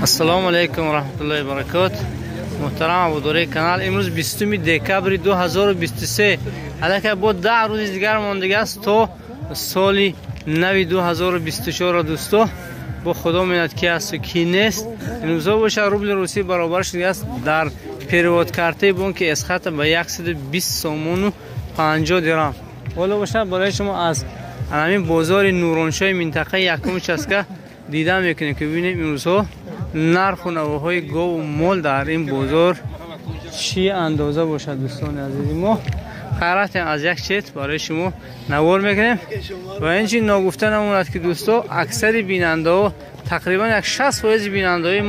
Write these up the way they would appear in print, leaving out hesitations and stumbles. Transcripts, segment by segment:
السلام علیکم و رحمت الله و برکاته. محترم عبوداری کانال، امروز 20 دکبر 2023 علاوه بر 10 روز دیگر مانده است تا سال نو 2024 دوستو. با خدا میاد کی است کی نیست. امروز باشه روبل روسی برابر شده است در پیرواد کارت بانک اسخط به 120 سومون و 50 درهم. حالا باشه برای شما از همین بازار نورانشاه منطقه یکم چسکه دیدم میکنیم که ببینیم امروز نرخ و نواهای گاو و مال در این بازار چی اندازه باشد. دوستان عزیزی ما خیرات از یک چیت برای شما نوار میکنیم و اینچین ناگفته نموند که دوستو اکثر بیننده ها تقریبا 60% بیننده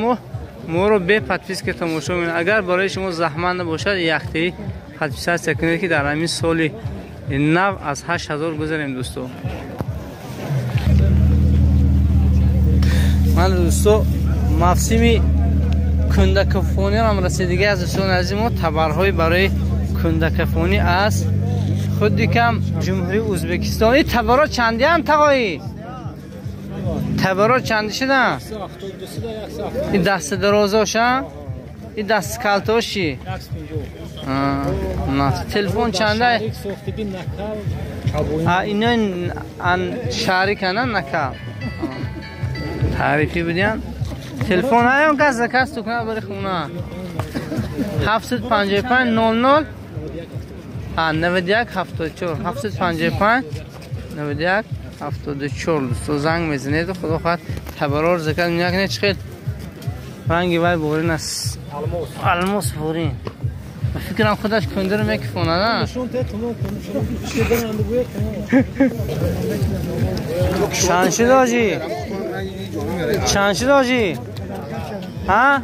ما رو به پتفیس که تماشا میکنن. اگر برای شما زحمت نباشد یک تایی پتفیس کنید که در همین سال نو از 8000 گذاریم دوستو. من دوستو موسمی کندکفونی هم رسیدگی از دوستان عزیز ما تبرهای برای کندکفونی است. خود کم جمهوری ازبکستانی تبرها چندی هم تقایی؟ تبرها چندی شدن؟ این دست درازاشن؟ این دست کلتاشی؟ نه تلفن چنده؟ اینا شهری کنن نکل تعریفی بدین. تلفن هایم که زکست تو کنه بری خونه 755 00 91 74 755 91 74 دوستو زنگ میزنید و خدا خواهد تبرار زکست نکنه. چخیل رنگی وای بورین است الماس بورین. فکرم خودش کنده رو میکفونه نه چند شد آجی؟ چند شد آجی؟ ها؟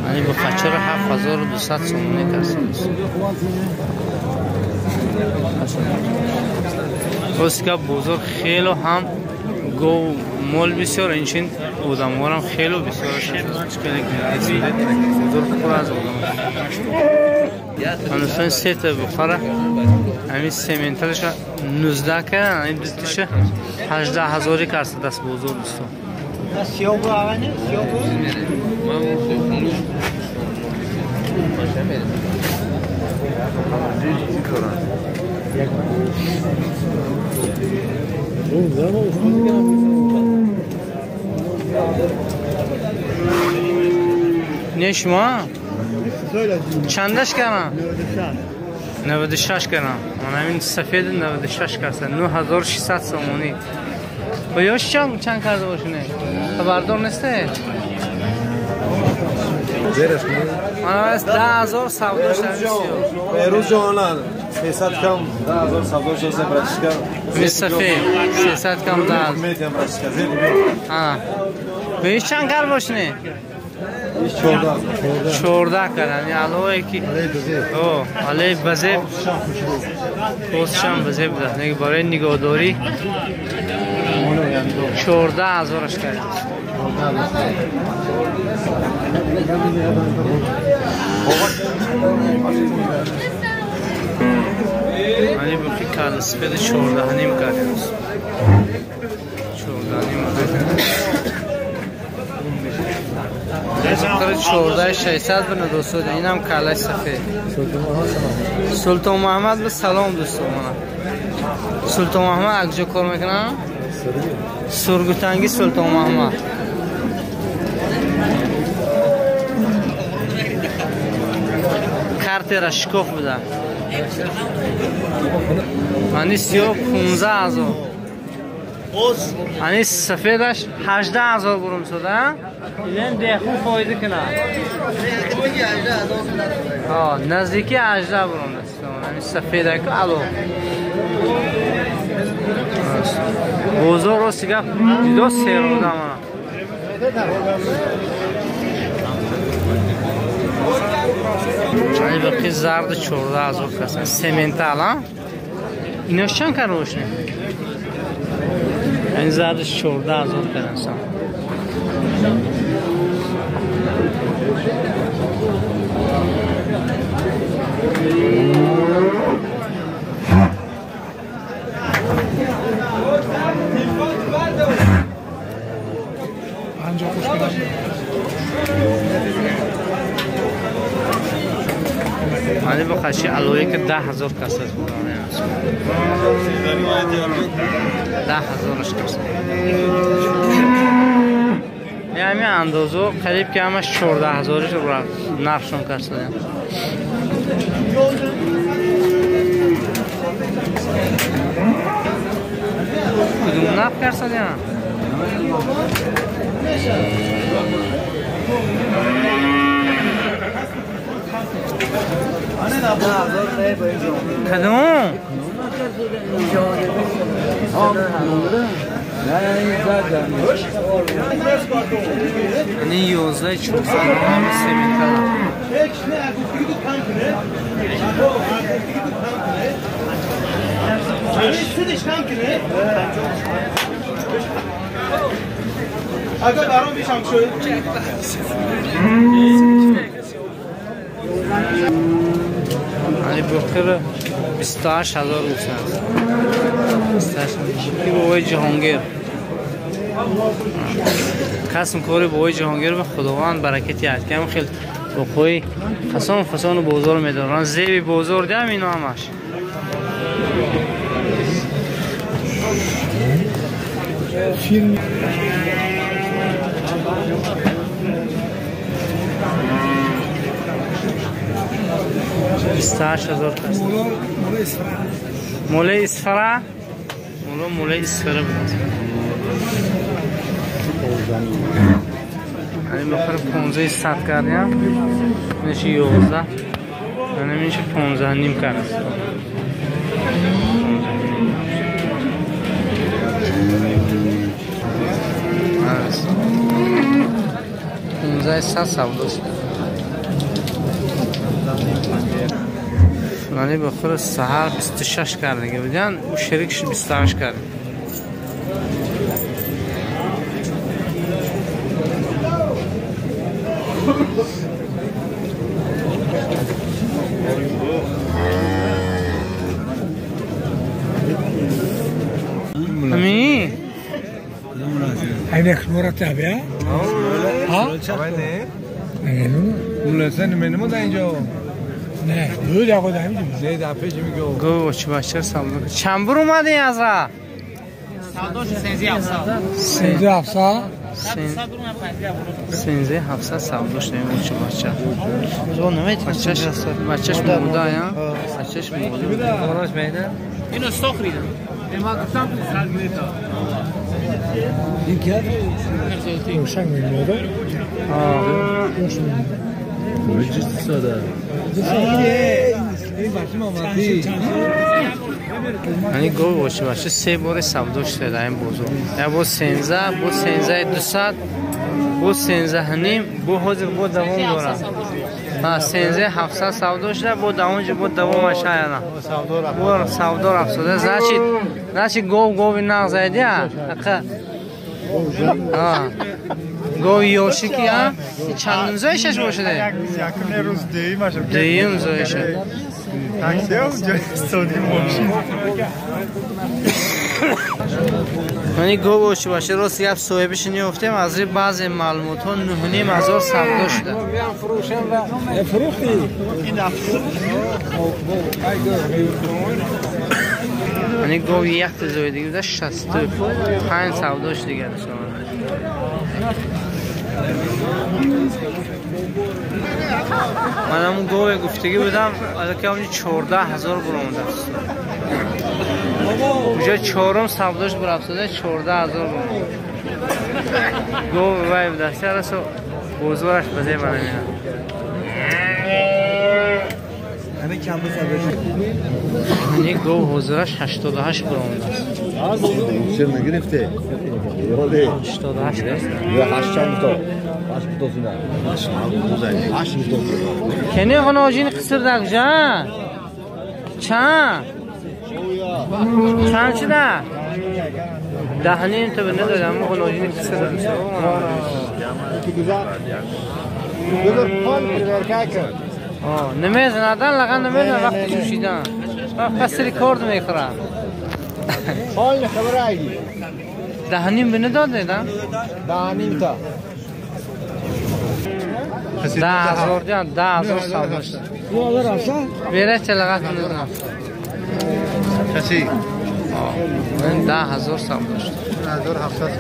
منی با خچر 7200 سومونه کسیم بس که بزرگ خیلی هم گو مول بسیار اینچین بودموارم خیلی بسیار شد بزرگ پر از بودم انوستان سه تا بخوره همین سیمنترش 19 کردن این دوستش 18000 کرد دست بزرگ دوستان. سیاه برو آقانه؟ سیاه برو؟ نه شما؟ چندش کردن؟ 96 کردن. من همین سفید 96 کردن 9600 سومونی. و یاش چند کرده باشونه؟ خبردار نسته؟ زیرش کنید؟ من از 10000 سودا شدیم. روز جوانان 300 کم 10000 سودا شده براتش سفید 300 کم 10 میتونم براتش زیر ها به چند کار باشونه؟ 14 کردن علاوه کی او علی بزه پوستشم بزه بده نگه برای نگهداری 14000 کرد. علی بخی کال سپید 14 نیم کرد 14 نیم کرد 14600 بنا دوستو. اینم کالای سفید سلطان محمد به سلام دوستو. من سلطان محمد اگجا کار میکنم سرگوتنگی سلطان محمد کارت را شکاف بده منی 15000 منی سفیدش 18000 برم شده. این دیخون فایده کنه نزدیکی 18 برم دستم. منی سفیده که الو بزرگ رو سیگه دیدو سیر بودم من چنین بقی زرد 14000 کسن سیمنتال ها ایناش چند کار روشنه؟ این زردش 14000 کسن مالی با خشی علویه که 10,000 کسر بودانه 10,000 کسر یعنی اندازو قریب که همش 14,000 رو نرخشون کسر کدوم نرخ کسر دینا کدوم یعنی 11 400 همه سیمین کلم اگه برام بیشم شد یعنی بخیر 28,000 روسه است این بابای جهانگیر قسم کاری بابای جهانگیر به خداوند برکتی عد کنم خیلی بخوی خسان فسان بازار میدارن زیبی بازار دیم اینا همش فیلم 28,000 هست موله اسفره موله اسفره بود این بخور 15 100 کردیم میشه 11 یعنی میشه 15 نیم کرد 15 100 سوداست فلانی بخور سهر 26 کرده بودن و شریکش 28 کرده امی عینک مرتبه ها مولسن منمو در اینجا نه دو دقیقه در اینجا نه در پیش میگه گو بچه بچه سمون چند بر اومده از را؟ 13,700 13,700 سوداش نمیم بچه بچه بچهش موده یا؟ بچهش موده براش بیده؟ اینو استو خریدم اما گفتم این که؟ روشن میموده وجود ساده این بچه مامدی یعنی گو باشه باشه 3 بار سوداش شده این بزرگ یا با 13 با 13 200 با 13 نیم با حاضر با دوام دارم ها 13 700 سوداش ده با دوامش با دوامش نه با سودا رفته زاشید گو نغزایدی ها گو یوشی کی ها چند زایشش باشه ده یکونه روز دیم زایشه تاکسی اونجا استودیم یعنی گو باشه راست گپ صاحبش نیافتیم از روی بعضی معلومات ها 9,500 سودا شده فروختی یعنی گو یک تزوی دیگه بوده 65 سوداش دیگه من همون گوه گفتگی بودم که اونی 14,000 برامده است اونجا چهارم سوداش برافته 14,000 برامده گوه وای بدسته رسو بزرگش بزه من نمیدم همه کم بزرگش یعنی گوه حضورش 88 برامده است چه نگرفته؟ 88 است یا 8 چند تا 8 کنی خانه آجین قصر دقجان چند شده؟ 10 نیم تا به نداره اما خانه آجین قصر دقجان نمیزن ادن لغن نمیزن وقتی جوشیدن قصری کارد میخوره حال خبر آیدی 10 نیم به نداده ده؟ 10 نیم تا 10,000 دیان 10,000 سال شد. بیره تلقات ندارم. کسی؟ من 10,000 سال شد. 1700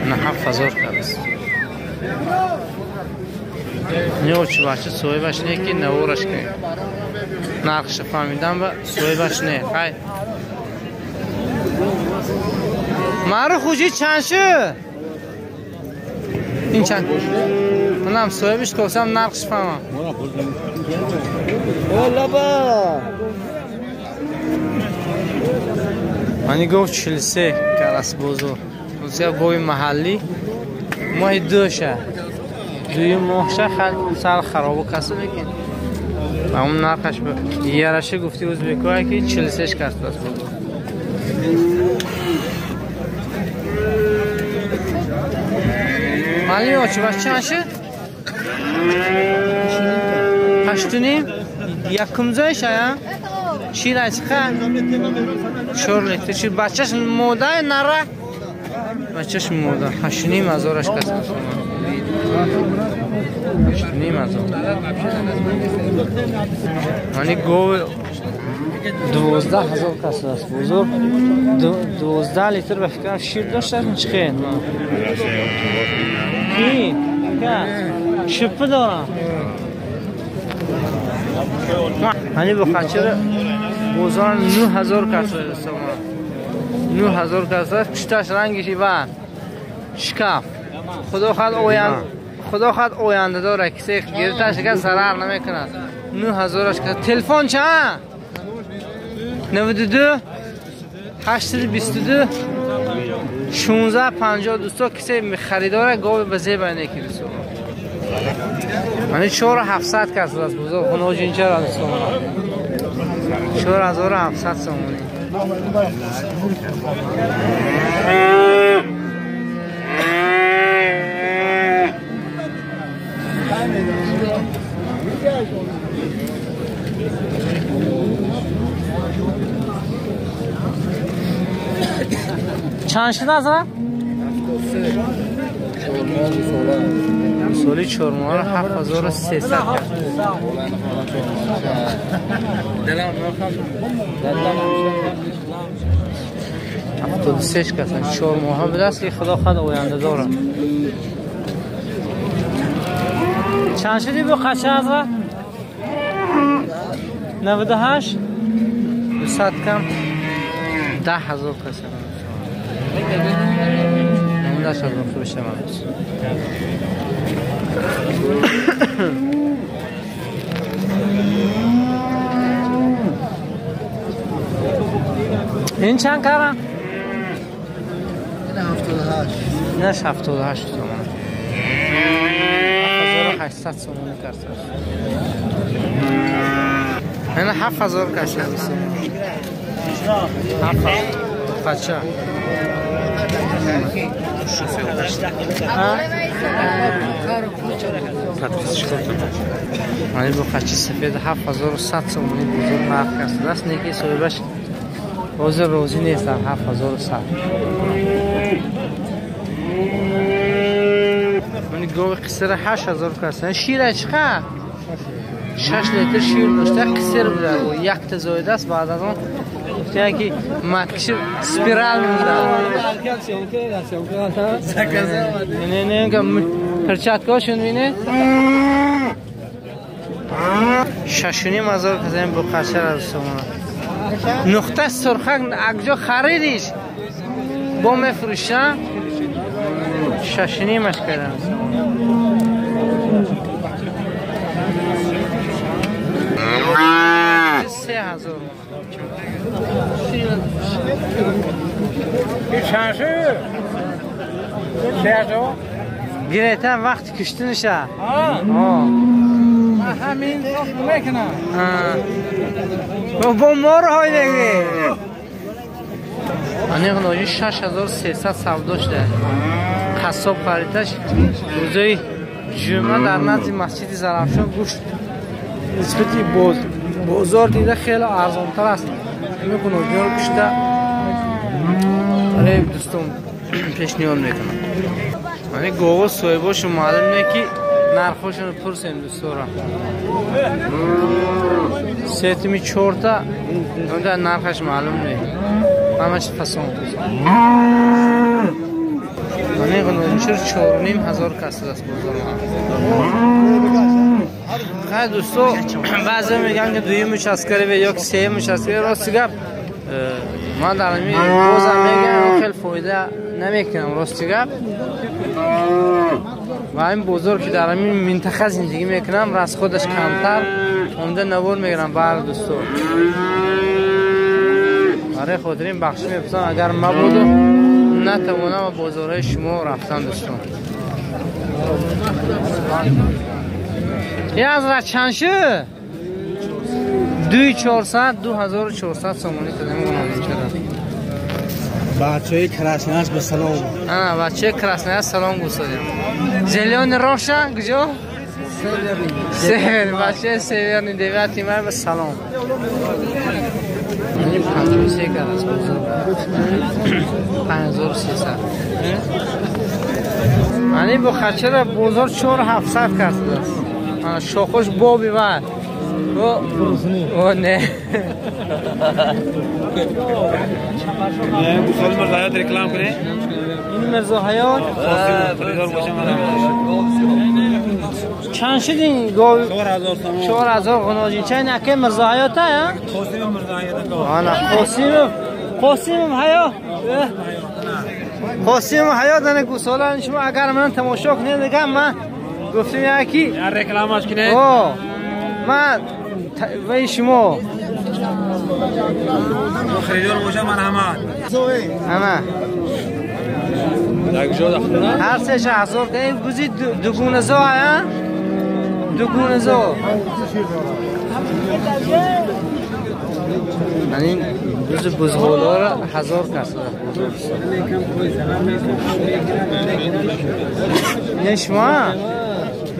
نه 7,000 کردست. نیوچ باشه سوی باش نه که نورش کنی. نقش فهمیدم با سوی باش نه. خیر. مارو خوشی چند شد؟ این چند؟ منم سوی بیش کسیم نقش فهمم. والا با. منی گفت 43 کلاس بزرگ. بزرگ گوی محلی. ماه دوشه. دوی ماهشه خیلی سال خرابو کسی بکن. و اون نرخش به یارشه گفتی ازبکوه که 43 کلاس بزرگ. مالی آچه باش چند شد؟ 8.5 یکم زایش ها؟ چی رایست خواهد؟ 4 لیتر چی بچهش موده نره؟ بچهش موده 8,500 کسی بسید 8,500 منی گوه 12,000 کسی است بزرگ 12 لیتر به فکرم شیر داشته چی خیلی؟ کی؟ شپه دارم منی بخچه بزرگ 9,000 کسی است 9,000 کسی است پشتش رنگشی و شکاف خدا خواهد آینده داره کسی گرفتش که ضرر نمیکند 9,000 کسی تلفن چند؟ 92 822 16 52 کسی خریداره گاوی به زیب اینه که رسول منی 4,700 کسی است بزرگ خونه جینچه را رسول 4,700 سومونی چند شده از را؟ سولی چورمار 7,300 کرد 73 کسان 4 ماه بوده است که خدا خود آینده داره چند شدی با خشه از را؟ 98 200 کم 10,000 کسان نمونده شد رو بشه من بس این چند کارم؟ این 78 اینش 78 تومن 7,800 تومن کرده این 7,000 کشته بسید 7,000 بچه مانی با خچی سفید 7,100 تومانی بزرگ فرق کرده است نیکی صاحبش روز روزی نیست 7,100 مانی گوه قصر 8,000 کرده شیر چقدر 6 لیتر شیر داشته قصر بوده و یک تزایده است بعد از اون گفته که مکشی سپیرال مونده نه که پرچاتکاشون بینه 6,500 کزیم با قرشه را رسومونه نقطه سرخک اگجا خریدیش با مفروشن 6,500 کردن 3,000 گریتن وقت کشتنشه همین میکنم با مار های دیگه آنه غناجی 6,300 سودا شده قصاب خریدش روزای جمعه در نزد مسجد زرافشان گوشت نسبتی بازار دیده خیلی ارزانتر است این غناجی رو کشته برای دوستان پیشنهاد میکنم یعنی گوه سویباشو معلوم نه که نرخوشون پرسیم دوستورا سیتمی چورتا اونجا نرخش معلوم نه همش فسون یعنی قنونچر 4,500 کسر است بزرگ خیلی دوستو بعضی میگن که دوی مشاسکری و یک سه مشاسکری راستی گفت من در امی بازم میگم خیلی فایده نمیکنم راستی گفت و این بزرگ که در امی منطقه زندگی میکنم راست خودش کمتر اونده نبور میگرم بر دوستو برای خاطر این بخشی میپسم اگر ما بودو نتوانم و بازارهای شما رفتن دوستان یه از را چند شه 2,400 سامانی تدیم گناهیم چرا بچه های کراسناس به سلام بچه کراسناس سلام گوستادیم زلیان روشن کجا؟ سیورنی بچه سیورنی دیویتی من به سلام این 53 کرس بزرگ 5,300 یعنی با خچر بزرگ 4,700 کرده است شاخش بابی بعد او نه گوسال مرزا حیات رکلام کنه این مرزا حیات چند شدین گاوی 4,000 غناجین چه نکه مرزا حیات ها قاسم مرزا حیات آنا قاسم حیات قاسم حیات دنه گوسالا شما اگر من تماشا کنید دیگه من گفتم یکی رکلامش کنه او من وی شما خریدار باشه من همه هر سه 6,000 که بزی دوگونه زا ها دوگونه زا یعنی دوز بزغولا را 1,000 کس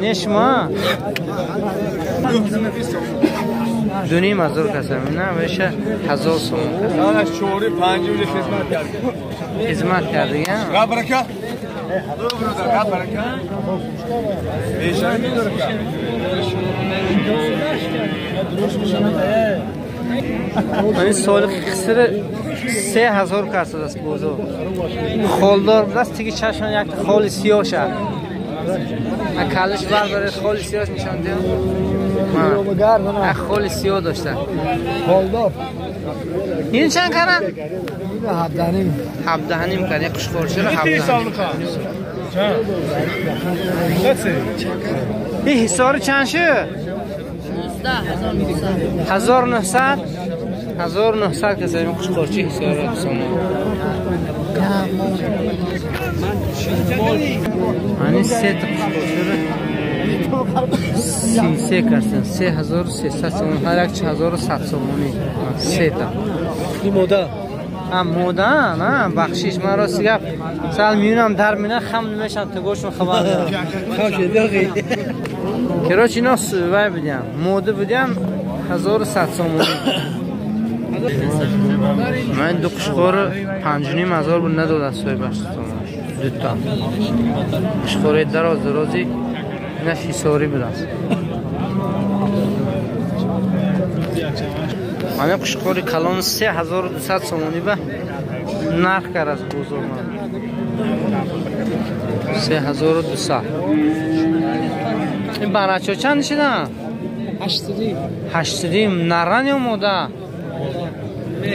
نشما 2,500 کس نه بشه 1,000 سوم دانش چوری 5 روز خدمت کرده یا برکه برکه این سال خسر 3,000 کس است بزرگ خالدار بست دیگه چشم یک خال سیاه شد اکلش برداره خال سیاه نشان دیم یک خال سیاه داشته خالدار این چند کنن؟ 17,5 کنه یک قشخورچه رو 17,5 این حسار چند شد؟ 1,900 کسی این قشخورچه حسار رو سامان یعنی 3 تا قشخورچه رو 33 کردن 3,300 سامان هر یک 4,100 سامانی 3 تا این مودا مودا نه بخشیش من راستی گفت سال میونم در مینه خم نمیشم تو گوشم خبر دارم کراچ اینا سوی بدیم مودا بدیم 1,100 سامانی من دو قشخور 5,500 بود نداد از سوی بخش سامان دوتا قشخور درازی اینش حساری بود است من قشخوری کلان 3,200 سامانی به نرخ کرد از بزرگ من 3,200 این برچه چند شدن؟ 8 نرن یا موده؟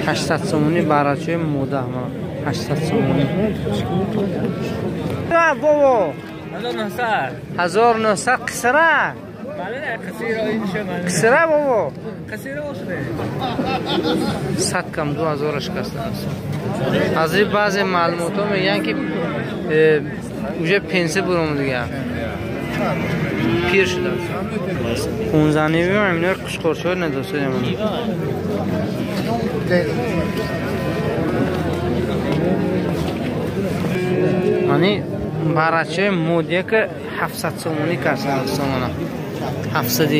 800 سامانی برچه موده 800 سامانی بابا 1,900 قصره قصره بابا قصیره شده 100 کم 2,000 شکسته است از این بعضی معلومات ها میگن که اوجه پنسه برام دیگه پیر شده 15 نیوی هم اینو قشقرچه ها نداسته من یعنی برچه مودیه که 700 سامانی کرسن سامانه 700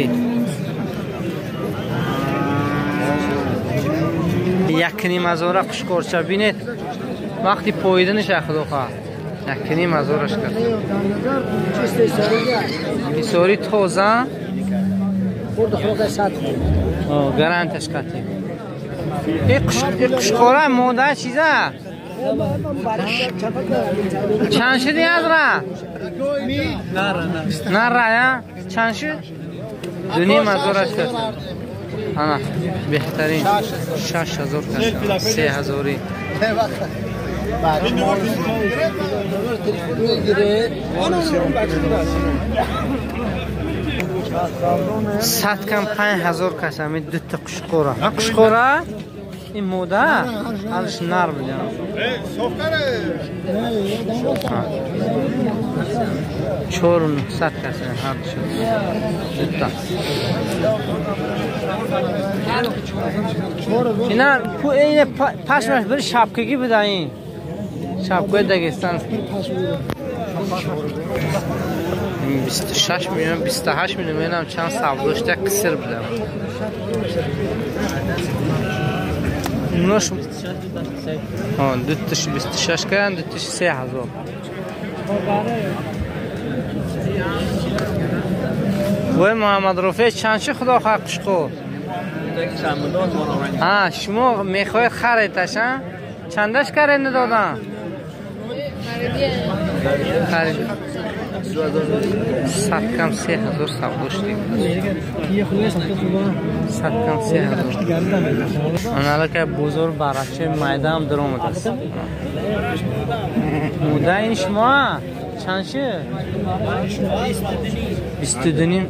1,500 قشقرچه بینید وقتی پاییدنش اخدو خواه یکنیم هزارش کرد سوری توزه گرانتش کردیم این قشقوره مونده چیزه چند شدی از را؟ نه را یا؟ چند شد؟ دونیم هزارش کرد انا بهترین 6000 کرد 3000 صد کم 5000 کسا می دو تا قشقوره این موده حالش نرم میدم چورون 100 کسا حال شد دو تا اینا این پشمش بری شبکگی بده این شبکه دگستان 26 میلیون 28 میلیون هم چند سبزوش تا کسر بدم نوش دو تاش 26 کردن دو تاش 3000 وای محمد رفیع چند چی خدا خواه قشقو شما میخواید خریدش چندش کرنده دادن خرید 100 کم 3000 سبزوش دیگه 100 کم 3000 آنها که بزرگ برچه مایده هم در آمده است موده این شما چند شه 22 نیم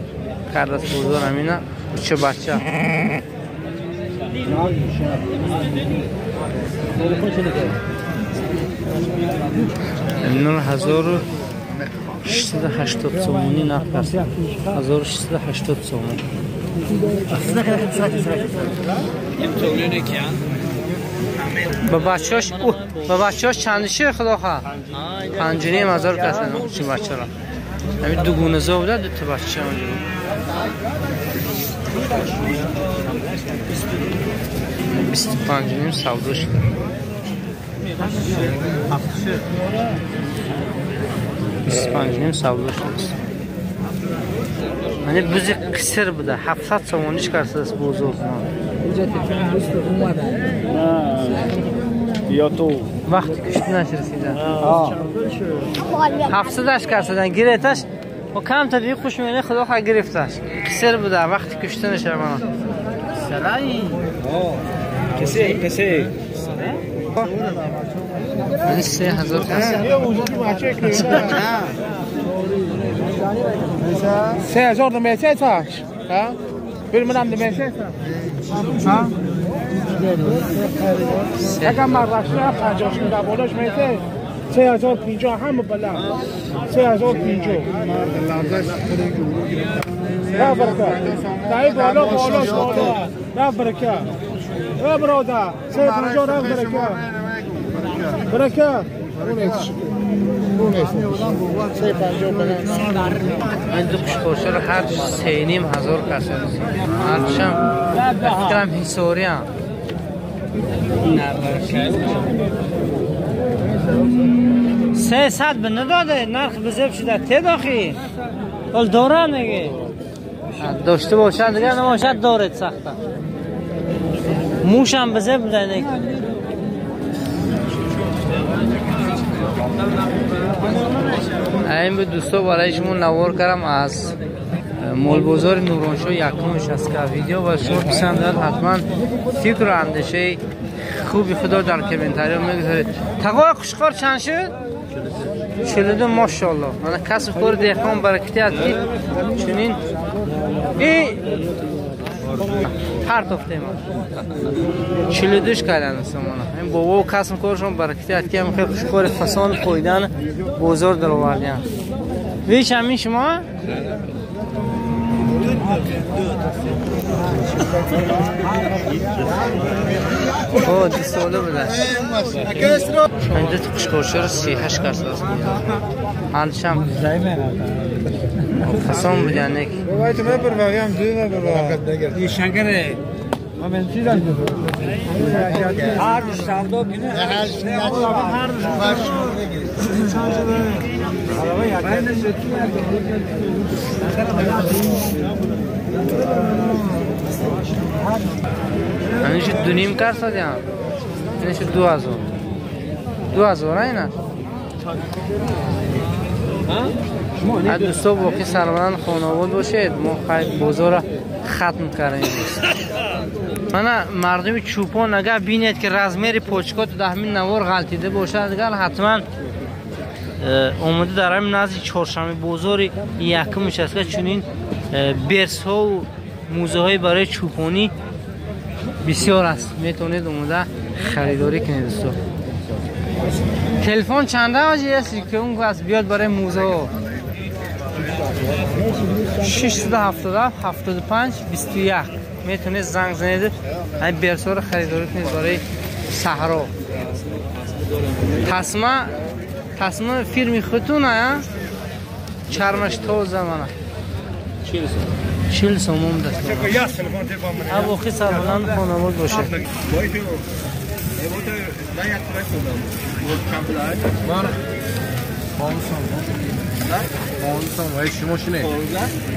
کرده است بزرگ همینه چه بچه نور 1680 سومونی نفت 1680 سومون با بچه‌هاش چندشه خدا خواه 5500 کسن چی بچه را همین دو گونه زو بوده دو تا بچه اونجا 25 نیم سوداش کرد 25 نیم سوداش کرد hani bizi kısır bu da 700 somon çıkarsınız bu uzun. یا تو وقت کشت نشرسیده 700 çıkarsadan giretش و کم تا دیگه خوش میونه خدا خواه گرفتش کسر بوده وقتی کشته نشه بنا سرایی کسی من 3000 کسی 3000 دمیشه تاش بریم من دمیشه ها اگر من راشته 50 تا بالاش میته 3050 هم بالا 3050 لا بركه دای بالا لا بركه لا برادر 3050 لا بركه بركه من دو خوشه رو هر 3500 کسی هرچم فکرم حساری هم 300 به نداده نرخ بزرگ شده ته داخی ول دوران میگه داشته باشد دیگه نماشد دارد سخته موش هم بزرگ بده این به دوستا برای شما نوار کردم از مول بازار نورانشاه یکمش است که ویدیو و شما پسند داد حتما فکر و اندیشه خوبی خدا در کامنتاری میگذارید. تقوا قشقار چند شد؟ 42 ماشاءالله. من کسب خور دیخان برکتی هستی چنین ای هر توفته ما 42 کردن سمانه این بابا و کسب خورشون برکتی هستی هم خیلی قشقار فسان خویدن بازار در آوردن ویش همین شما؟ اوه دی سوله بده اینجا تو قشقارچه رو 38 کرد حالش هم فسان بودن یک باید من برویم دو برویم شنگره همین چیز هست هر شردا بینه هر همیشه دونیم کار سادیم اینش 2000 اینا از دوستا باقی سرمانان خانواده باشید ما خیلی بازار ختم کردیم من مردم چوپان اگر بینید که رزمیر پوچکات در همین نوار غلطیده باشد اگر حتما اومده در همین نزد چهارشنبه بازار یکمش است که چنین برس ها و موزه های برای چوپانی بسیار است میتونید اومده خریداری کنید دوستو. تلفن چنده آجی هستی که اون از بیاد برای موزه ها 677 75 21 میتونید زنگ زنید این برس ها رو خریداری کنید برای صحرا. تصمه فیرمی خودتونه چرمش تازه منه 40 سوم دست اب اخی سرمانان خانواده باشه Olsun. Olsun. Olsun.